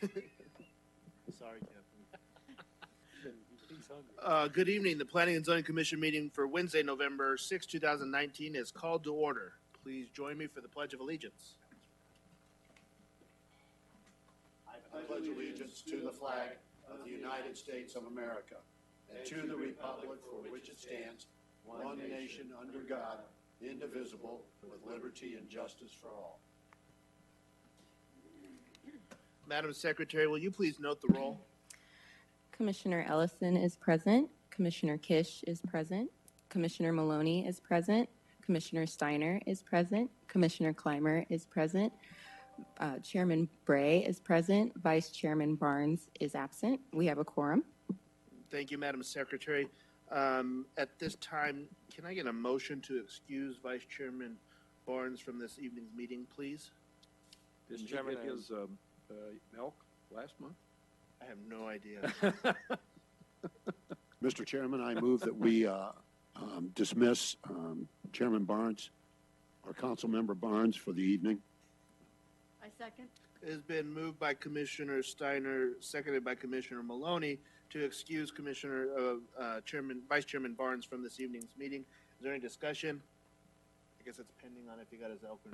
Sorry, Captain. Good evening. The Planning and Zoning Commission meeting for Wednesday, November 6, 2019 is called to order. Please join me for the Pledge of Allegiance. I pledge allegiance to the flag of the United States of America and to the republic for which it stands, one nation under God, indivisible, with liberty and justice for all. Madam Secretary, will you please note the roll? Commissioner Ellison is present. Commissioner Kish is present. Commissioner Maloney is present. Commissioner Steiner is present. Commissioner Clymer is present. Chairman Bray is present. Vice Chairman Barnes is absent. We have a quorum. Thank you, Madam Secretary. At this time, can I get a motion to excuse Vice Chairman Barnes from this evening's meeting, please? Mr. Chairman, his milk last month? I have no idea. Mr. Chairman, I move that we dismiss Chairman Barnes, our council member Barnes, for the evening. I second. It has been moved by Commissioner Steiner, seconded by Commissioner Maloney, to excuse Vice Chairman Barnes from this evening's meeting. Is there any discussion? I guess it's pending on if he got his elk or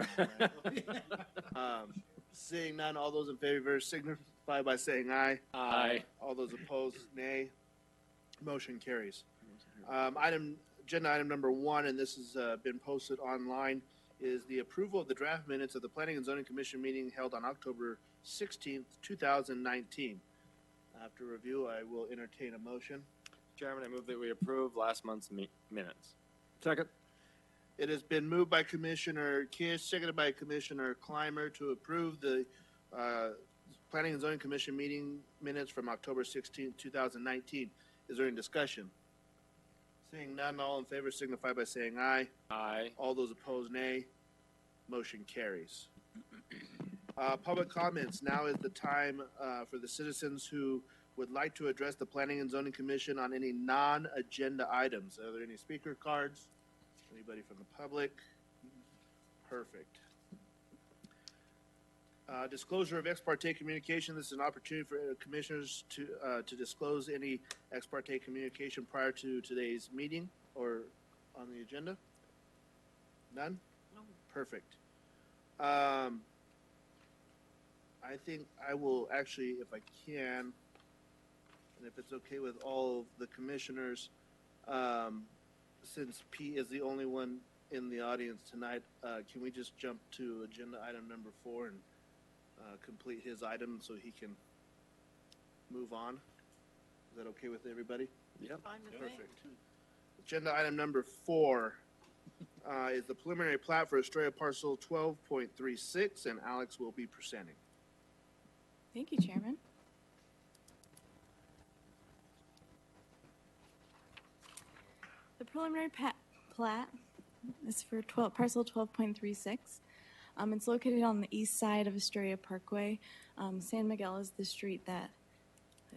not. Seeing none, all those in favor signify by saying aye. Aye. All those opposed, nay. Motion carries. Agenda item number 1, and this has been posted online, is the approval of the draft minutes of the Planning and Zoning Commission meeting held on October 16th, 2019. After review, I will entertain a motion. Chairman, I move that we approve last month's minutes. Second. It has been moved by Commissioner Kish, seconded by Commissioner Clymer, to approve the Planning and Zoning Commission meeting minutes from October 16th, 2019. Is there any discussion? Seeing none, all in favor signify by saying aye. Aye. All those opposed, nay. Motion carries. Public comments. Now is the time for the citizens who would like to address the Planning and Zoning Commission on any non-agenda items. Are there any speaker cards? Anybody from the public? Perfect. Disclosure of ex parte communication. This is an opportunity for commissioners to disclose any ex parte communication prior to today's meeting or on the agenda. None? No. Perfect. I think I will actually, if I can, and if it's okay with all of the commissioners, since Pete is the only one in the audience tonight, can we just jump to agenda item number 4 and complete his item so he can move on? Is that okay with everybody? Yep. Fine with me. Perfect. Agenda item number 4 is the preliminary plat for Estrella parcel 12.36, and Alex will be presenting. Thank you, Chairman. The preliminary plat is for parcel 12.36. It's located on the east side of Estrella Parkway. San Miguel is the street that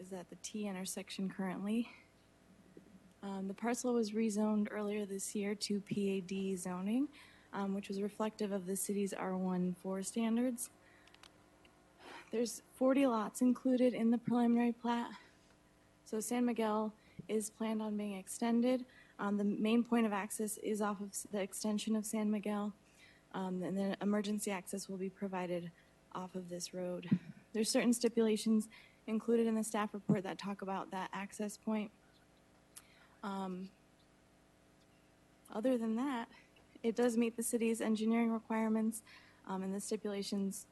is at the T intersection currently. The parcel was rezoned earlier this year to PAD zoning, which was reflective of the city's R1-4 standards. There's 40 lots included in the preliminary plat. So San Miguel is planned on being extended. The main point of access is off of the extension of San Miguel, and then emergency access will be provided off of this road. There's certain stipulations included in the staff report that talk about that access point. Other than that, it does meet the city's engineering requirements and the stipulations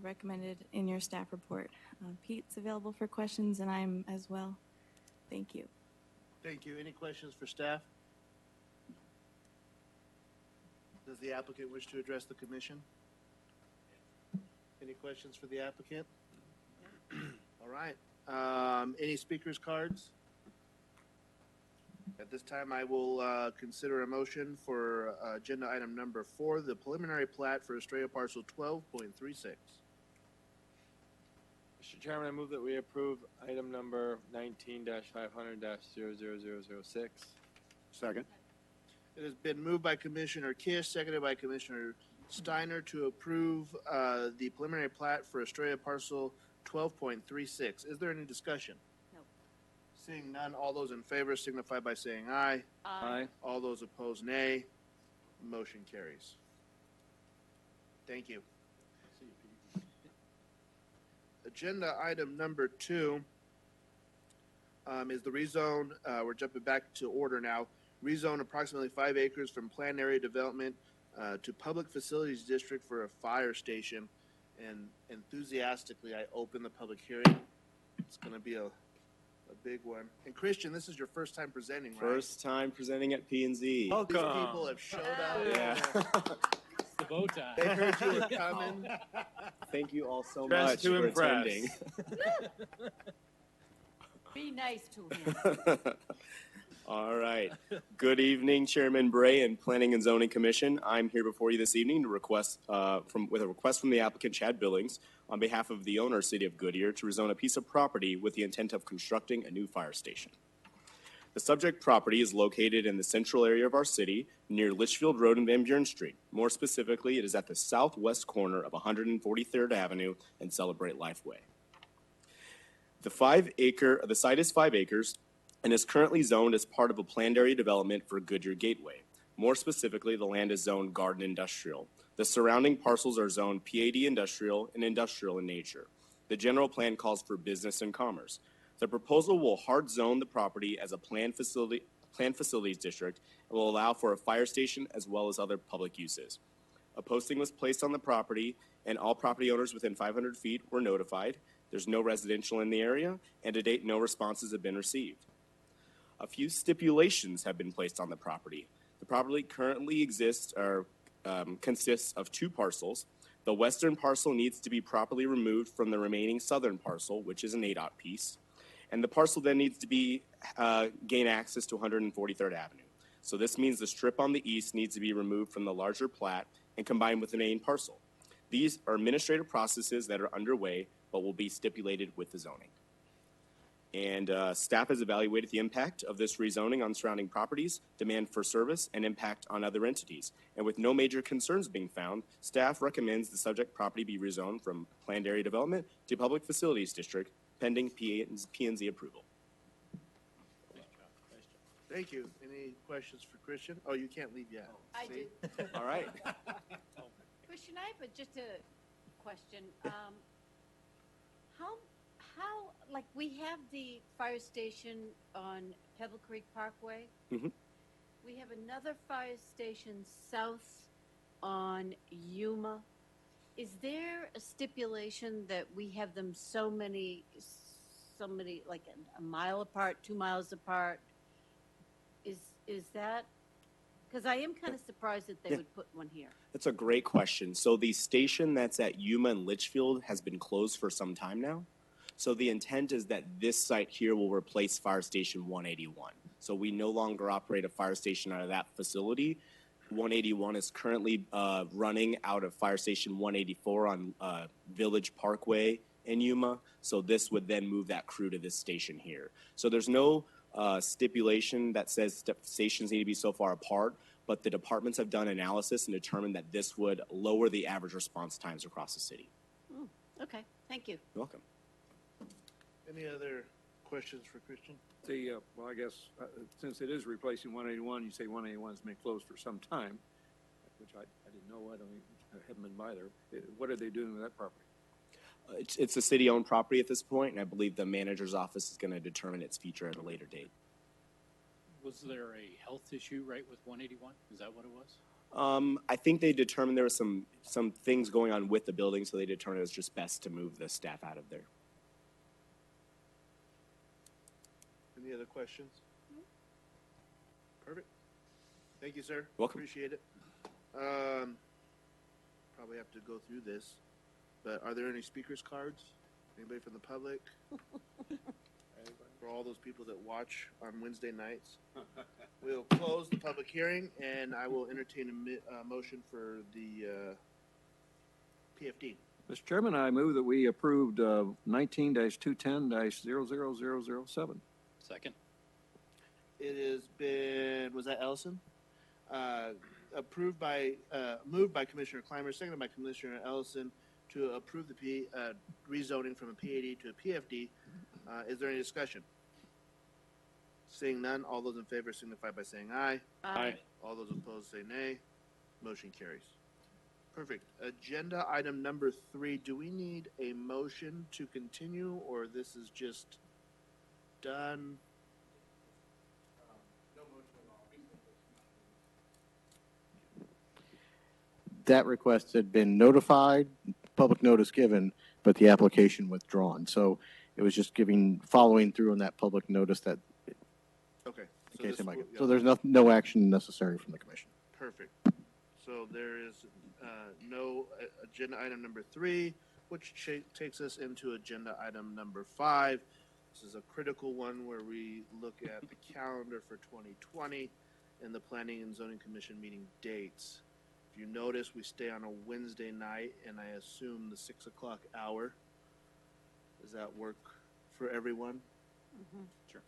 recommended in your staff report. Pete's available for questions, and I'm as well. Thank you. Thank you. Any questions for staff? Does the applicant wish to address the commission? Any questions for the applicant? All right. Any speakers cards? At this time, I will consider a motion for agenda item number 4, the preliminary plat for Estrella parcel 12.36. Mr. Chairman, I move that we approve item number 19-500-00006. Second. It has been moved by Commissioner Kish, seconded by Commissioner Steiner to approve the preliminary plat for Estrella parcel 12.36. Is there any discussion? No. Seeing none, all those in favor signify by saying aye. Aye. All those opposed, nay. Motion carries. Thank you. Agenda item number 2 is the rezone. We're jumping back to order now. Rezone approximately 5 acres from planned area development to public facilities district for a fire station. And enthusiastically, I open the public hearing. It's going to be a big one. And Christian, this is your first time presenting, right? First time presenting at P&Z. These Welcome. people have showed up. Yeah. The bow tie. They heard you were coming. Thank you all so Dress much to for impress. attending. Be nice to him. All right. Good evening, Chairman Bray and Planning and Zoning Commission. I'm here before you this evening to request with a request from the applicant Chad Billings on behalf of the owner, City of Goodyear, to rezone a piece of property with the intent of constructing a new fire station. The subject property is located in the central area of our city near Litchfield Road and Van Buren Street. More specifically, it is at the southwest corner of 143rd Avenue and Celebrate Life Way. The site is 5 acres and is currently zoned as part of a planned area development for Goodyear Gateway. More specifically, the land is zoned Garden Industrial. The surrounding parcels are zoned PAD Industrial and Industrial in nature. The general plan calls for business and commerce. The proposal will hard zone the property as a planned facilities district and will allow for a fire station as well as other public uses. A posting was placed on the property and all property owners within 500 feet were notified. There's no residential in the area, and to date, no responses have been received. A few stipulations have been placed on the property. The property currently consists of 2 parcels. The western parcel needs to be properly removed from the remaining southern parcel, which is an ADOT piece. And the parcel then needs to be gain access to 143rd Avenue. So this means the strip on the east needs to be removed from the larger plat and combined with the main parcel. These are administrative processes that are underway, but will be stipulated with the zoning. And staff has evaluated the impact of this rezoning on surrounding properties, demand for service, and impact on other entities. And with no major concerns being found, staff recommends the subject property be rezoned from planned area development to public facilities district, pending P&Z approval. Thank you. Any questions for Christian? Oh, you can't leave yet. I See? do. All right. Christian, I have just a question. How, like, we have the fire station on Pebble Creek Parkway. Mhm. We have another fire station south on Yuma. Is there a stipulation that we have them so many, like a mile apart, 2 miles apart? Is that, because I am kind of surprised that they Yeah. would put one here. That's a great question. So the station that's at Yuma and Litchfield has been closed for some time now. So the intent is that this site here will replace Fire Station 181. So we no longer operate a fire station out of that facility. 181 is currently running out of Fire Station 184 on Village Parkway in Yuma. So this would then move that crew to this station here. So there's no stipulation that says stations need to be so far apart, but the departments have done analysis and determined that this would lower the average response times across the city. Okay, thank you. You're welcome. Any other questions for Christian? Well, I guess since it is replacing 181, you say 181's been closed for some time, which I didn't know. I haven't been by there. What are they doing with that property? It's a city-owned property at this point, and I believe the manager's office is going to determine its future at a later date. Was there a health issue right with 181? Is that what it was? I think they determined there was some things going on with the building, so they determined it was just best to move the staff out of there. Any other questions? Perfect. Thank you, sir. Welcome. Appreciate it. Probably have to go through this, but are there any speakers cards? Anybody from the public? For all those people that watch on Wednesday nights. We'll close the public hearing, and I will entertain a motion for the PFD. Mr. Chairman, I move that we approved 19-210-00007. Second. It has been, was that Ellison? Moved by Commissioner Clymer, seconded by Commissioner Ellison to approve the rezoning from a PAD to a PFD. Is there any discussion? Seeing none, all those in favor signify by saying aye. Aye. All those opposed say nay. Motion carries. Perfect. Agenda item number 3. Do we need a motion to continue, or this is just done? That request had been notified, public notice given, but the application withdrawn. So it was just following through on that public notice that, Okay. in case this anybody, will- so there's no action necessary from the commission. Perfect. So there is no agenda item number 3, which takes us into agenda item number 5. This is a critical one where we look at the calendar for 2020 and the Planning and Zoning Commission meeting dates. If you notice, we stay on a Wednesday night, and I assume the 6 o'clock hour. Does that work for everyone? Sure.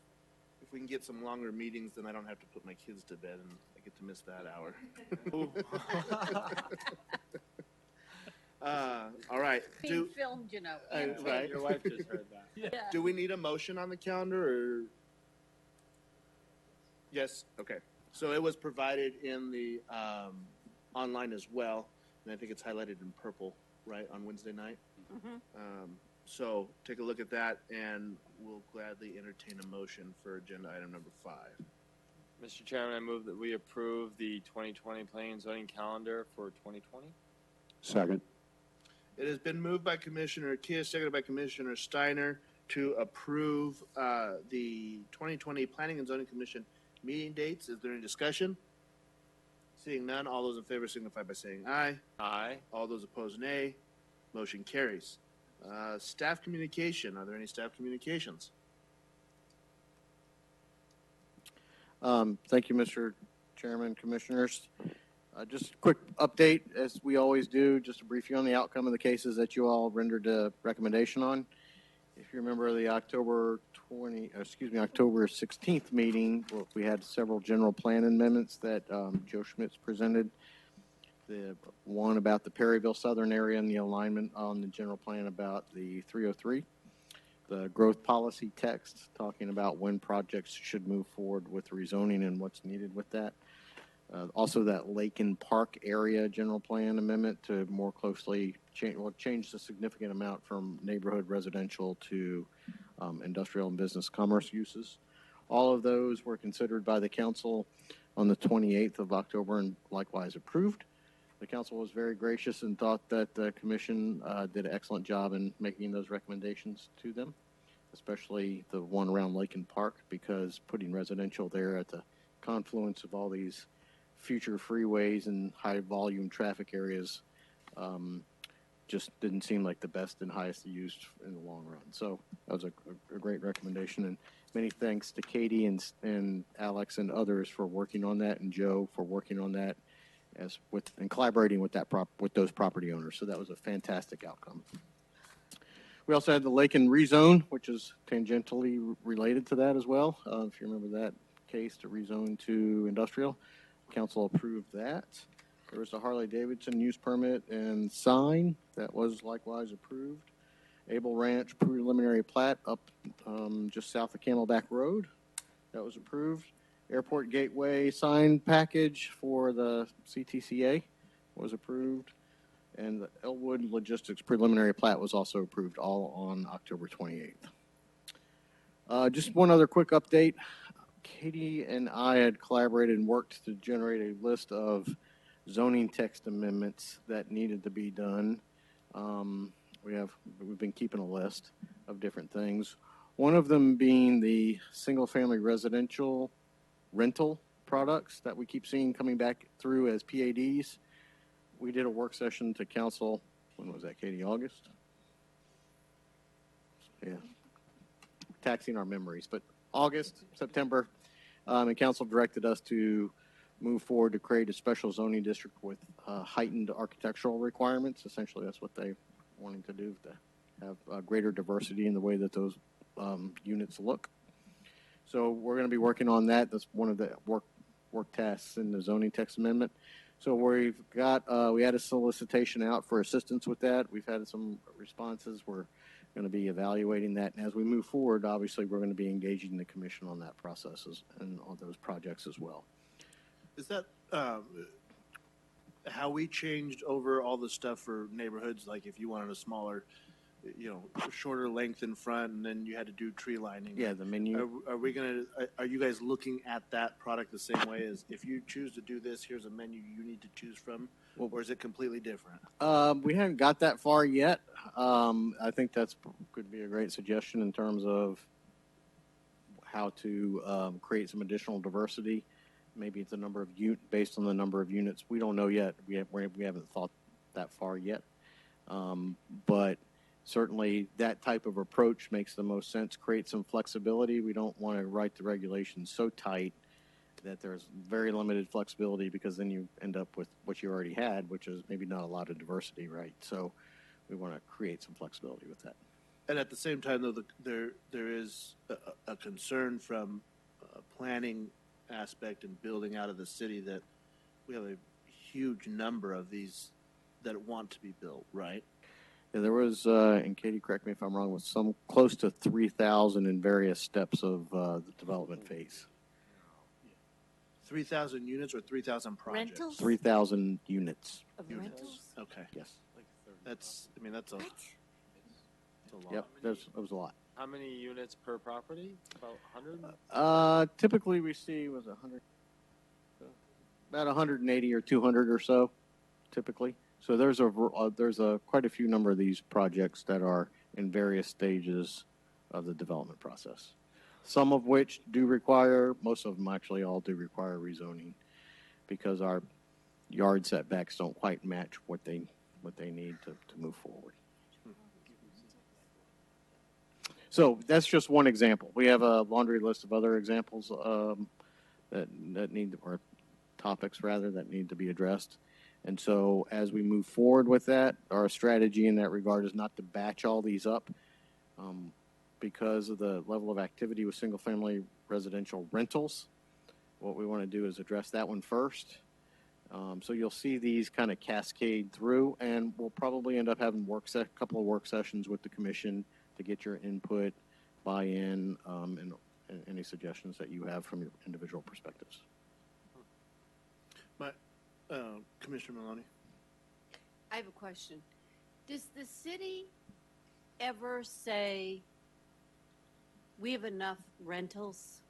If we can get some longer meetings, then I don't have to put my kids to bed and I get to miss that hour. All right. Being filmed, you know. and right. taped. Your wife just heard that. Yeah. Do we need a motion on the calendar, or? Yes, okay. So it was provided in the online as well, and I think it's highlighted in purple, right, on Wednesday night? So take a look at that, and we'll gladly entertain a motion for agenda item number 5. Mr. Chairman, I move that we approve the 2020 Planning and Zoning Calendar for 2020. Second. It has been moved by Commissioner Kish, seconded by Commissioner Steiner, to approve the 2020 Planning and Zoning Commission meeting dates. Is there any discussion? Seeing none, all those in favor signify by saying aye. Aye. All those opposed, nay. Motion carries. Staff communication. Are there any staff communications? Thank you, Mr. Chairman, Commissioners. Just a quick update, as we always do, just to brief you on the outcome of the cases that you all rendered a recommendation on. If you remember the October 16th meeting, we had several general plan amendments that Joe Schmitz presented. The one about the Perryville Southern area and the alignment on the general plan about the 303. The growth policy text talking about when projects should move forward with rezoning and what's needed with that. Also that Lake and Park area general plan amendment to more closely change the significant amount from neighborhood residential to industrial and business commerce uses. All of those were considered by the council on the 28th of October and likewise approved. The council was very gracious and thought that the commission did an excellent job in making those recommendations to them, especially the one around Lake and Park, because putting residential there at the confluence of all these future freeways and high volume traffic areas just didn't seem like the best and highest used in the long run. So that was a great recommendation, and many thanks to Katie and Alex and others for working on that, and Joe for working on that and collaborating with those property owners. So that was a fantastic outcome. We also had the Lake and Rezone, which is tangentially related to that as well. If you remember that case, to rezone to industrial, council approved that. There was a Harley Davidson use permit and sign that was likewise approved. Able Ranch preliminary plat up just south of Camelback Road, that was approved. Airport Gateway sign package for the CTCA was approved. And the Elwood Logistics preliminary plat was also approved, all on October 28th. Just one other quick update. Katie and I had collaborated and worked to generate a list of zoning text amendments that needed to be done. We've been keeping a list of different things. One of them being the single-family residential rental products that we keep seeing coming back through as PADs. We did a work session to council. When was that, Katie? August? Yeah. Taxing our memories, but August, September, and council directed us to move forward to create a special zoning district with heightened architectural requirements. Essentially, that's what they wanting to do, to have greater diversity in the way that those units look. So we're going to be working on that. That's one of the work tasks in the zoning text amendment. So we've got, we had a solicitation out for assistance with that. We've had some responses. We're going to be evaluating that. And as we move forward, obviously, we're going to be engaging the commission on that process and on those projects as well. Is that how we changed over all the stuff for neighborhoods? Like if you wanted a smaller, shorter length in front, and then you had to do tree lining. Yeah, the menu. Are you guys looking at that product the same way as if you choose to do this, here's a menu you need to choose from, or is it completely different? We haven't got that far yet. I think that's could be a great suggestion in terms of how to create some additional diversity. Maybe it's a number of based on the number of units. We don't know yet. We haven't thought that far yet. But certainly that type of approach makes the most sense. Create some flexibility. We don't want to write the regulations so tight that there's very limited flexibility, because then you end up with what you already had, which is maybe not a lot of diversity, right? So we want to create some flexibility with that. And at the same time, though, there is a concern from a planning aspect and building out of the city that we have a huge number of these that want to be built, right? Yeah, there was, and Katie, correct me if I'm wrong, with some close to 3,000 in various steps of the development phase. 3,000 units or 3,000 projects? Rentals? 3,000 units. Of Units. rentals? Okay. Yes. That's a lot. Yep. It was a lot. How many units per property? About 100? Typically we see was 100, about 180 or 200 or so, typically. So there's a quite a few number of these projects that are in various stages of the development process. Some of which do require, most of them actually all do require rezoning, because our yard setbacks don't quite match what they need to move forward. So that's just one example. We have a laundry list of other examples that need, or topics rather, that need to be addressed. And so as we move forward with that, our strategy in that regard is not to batch all these up, because of the level of activity with single-family residential rentals. What we want to do is address that one first. So you'll see these kind of cascade through, and we'll probably end up having a couple of work sessions with the commission to get your input, buy-in, and any suggestions that you have from your individual perspectives. Commissioner Maloney? I have a question. Does the city ever say we have enough rentals?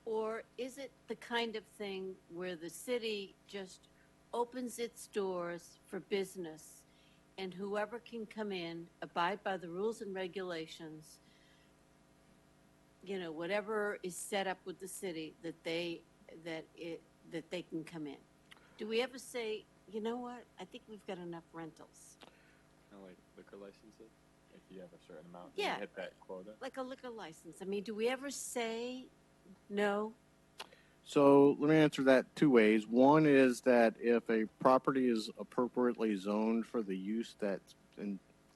Or is it the kind of thing where the city just opens its doors for business, and whoever can come in, abide by the rules and regulations, whatever is set up with the city, that they can come in? Do we ever say, you know what, I think we've got enough rentals? Kind of like liquor licenses? If you have a certain amount, Yeah. you hit that quota? Like a liquor license. I mean, do we ever say no? So let me answer that two ways. One is that if a property is appropriately zoned for the use that's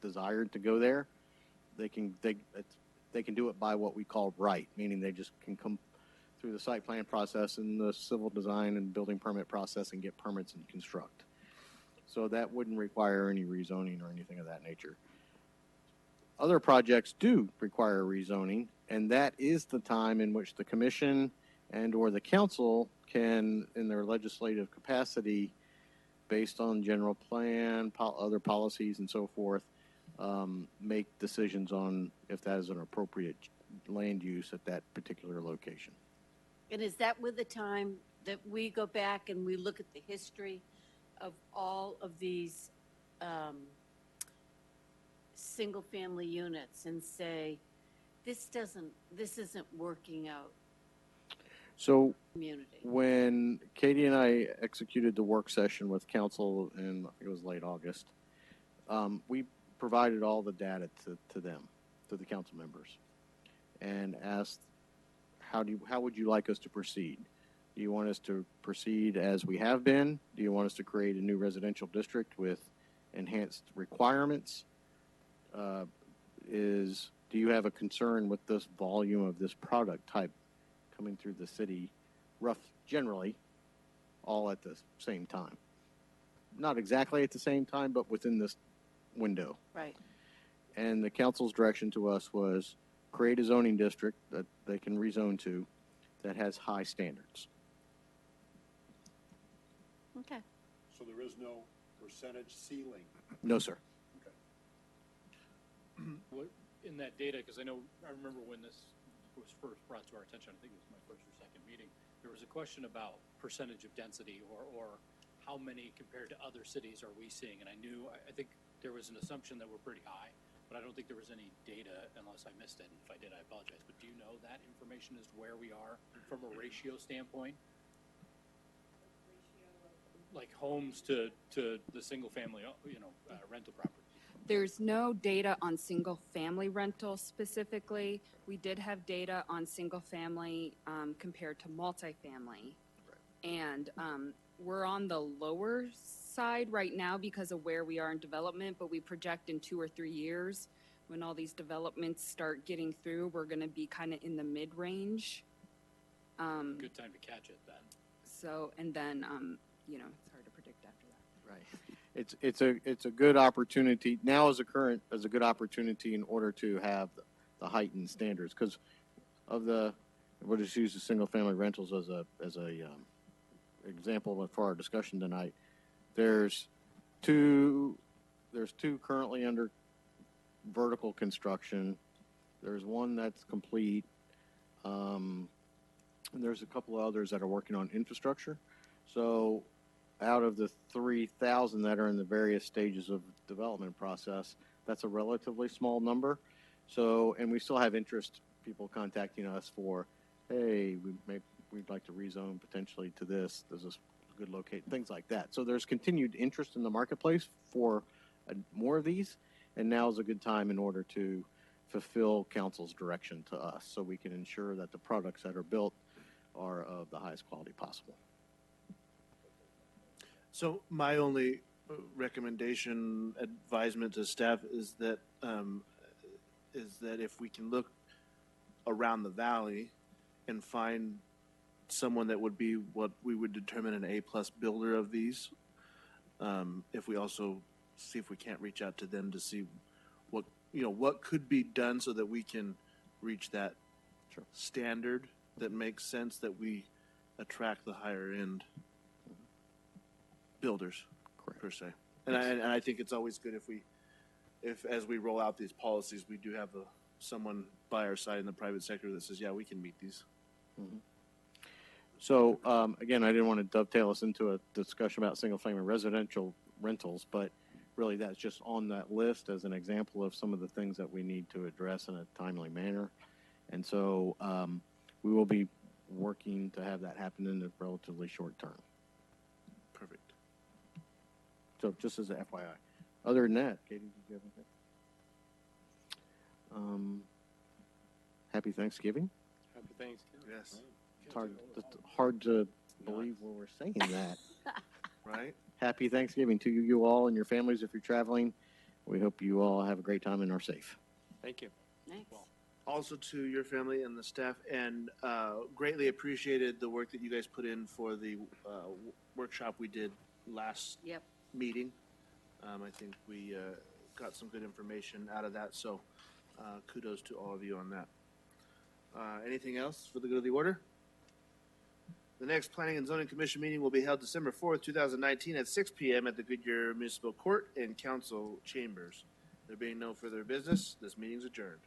desired to go there, they can do it by what we call right, meaning they just can come through the site plan process and the civil design and building permit process and get permits and construct. So that wouldn't require any rezoning or anything of that nature. Other projects do require rezoning, and that is the time in which the commission and or the council can, in their legislative capacity, based on general plan, other policies and so forth, make decisions on if that is an appropriate land use at that particular location. And is that with the time that we go back and we look at the history of all of these single-family units and say, this isn't working out? So Community. when Katie and I executed the work session with council in, I think it was late August, we provided all the data to them, to the council members, and asked, how would you like us to proceed? Do you want us to proceed as we have been? Do you want us to create a new residential district with enhanced requirements? Do you have a concern with this volume of this product type coming through the city, generally, all at the same time. Not exactly at the same time, but within this window. Right. And the council's direction to us was create a zoning district that they can rezone to that has high standards. Okay. So there is no percentage ceiling. No, sir. What, in that data, because I remember when this was first brought to our attention, I think it was my first or second meeting, there was a question about percentage of density or how many compared to other cities are we seeing? And I think there was an assumption that we're pretty high, but I don't think there was any data unless I missed it. And if I did, I apologize. But do you know that information as to where we are from a ratio standpoint? Like homes to the single family, rental property. There's no data on single-family rental specifically. We did have data on single-family compared to multifamily. And we're on the lower side right now because of where we are in development, but we project in 2 or 3 years, when all these developments start getting through, we're going to be kind of in the mid-range. Good time to catch it then. So, and then, it's hard to predict after that. Right. It's a good opportunity now as a good opportunity in order to have the heightened standards because of we'll just use the single family rentals as a example for our discussion tonight. There's two currently under vertical construction. There's one that's complete. And there's a couple of others that are working on infrastructure. So out of the 3,000 that are in the various stages of development process, that's a relatively small number. So, and we still have people contacting us for, hey, we'd like to rezone potentially to this. There's a good location, things like that. So there's continued interest in the marketplace for more of these. And now is a good time in order to fulfill council's direction to us so we can ensure that the products that are built are of the highest quality possible. So my only recommendation, advisement to staff is that if we can look around the valley and find someone that would be what we would determine an A+ builder of these, if we also see if we can't reach out to them to see what could be done so that we can reach that standard that makes sense, that we attract the higher end builders. Correct. Per se. And I think it's always good if as we roll out these policies, we do have someone by our side in the private sector that says, yeah, we can meet these. Mm-hmm. So again, I didn't want to dovetail us into a discussion about single-family residential rentals, but really that's just on that list as an example of some of the things that we need to address in a timely manner. And so we will be working to have that happen in the relatively short term. Perfect. So just as a FYI. Other than that, Katie, did you have anything? Happy Thanksgiving. Happy Thanksgiving. Yes. It's hard to believe when we're saying that. Right? Happy Thanksgiving to you all and your families if you're traveling. We hope you all have a great time and are safe. Thank you. Thanks. Also to your family and the staff, and greatly appreciated the work that you guys put in for the workshop we did last meeting. I think we got some good information out of that, so kudos to all of you on that. Anything else for the good of the order? The next Planning and Zoning Commission meeting will be held December 4th, 2019 at 6 p.m. at the Goodyear Municipal Court and Council Chambers. There being no further business, this meeting is adjourned.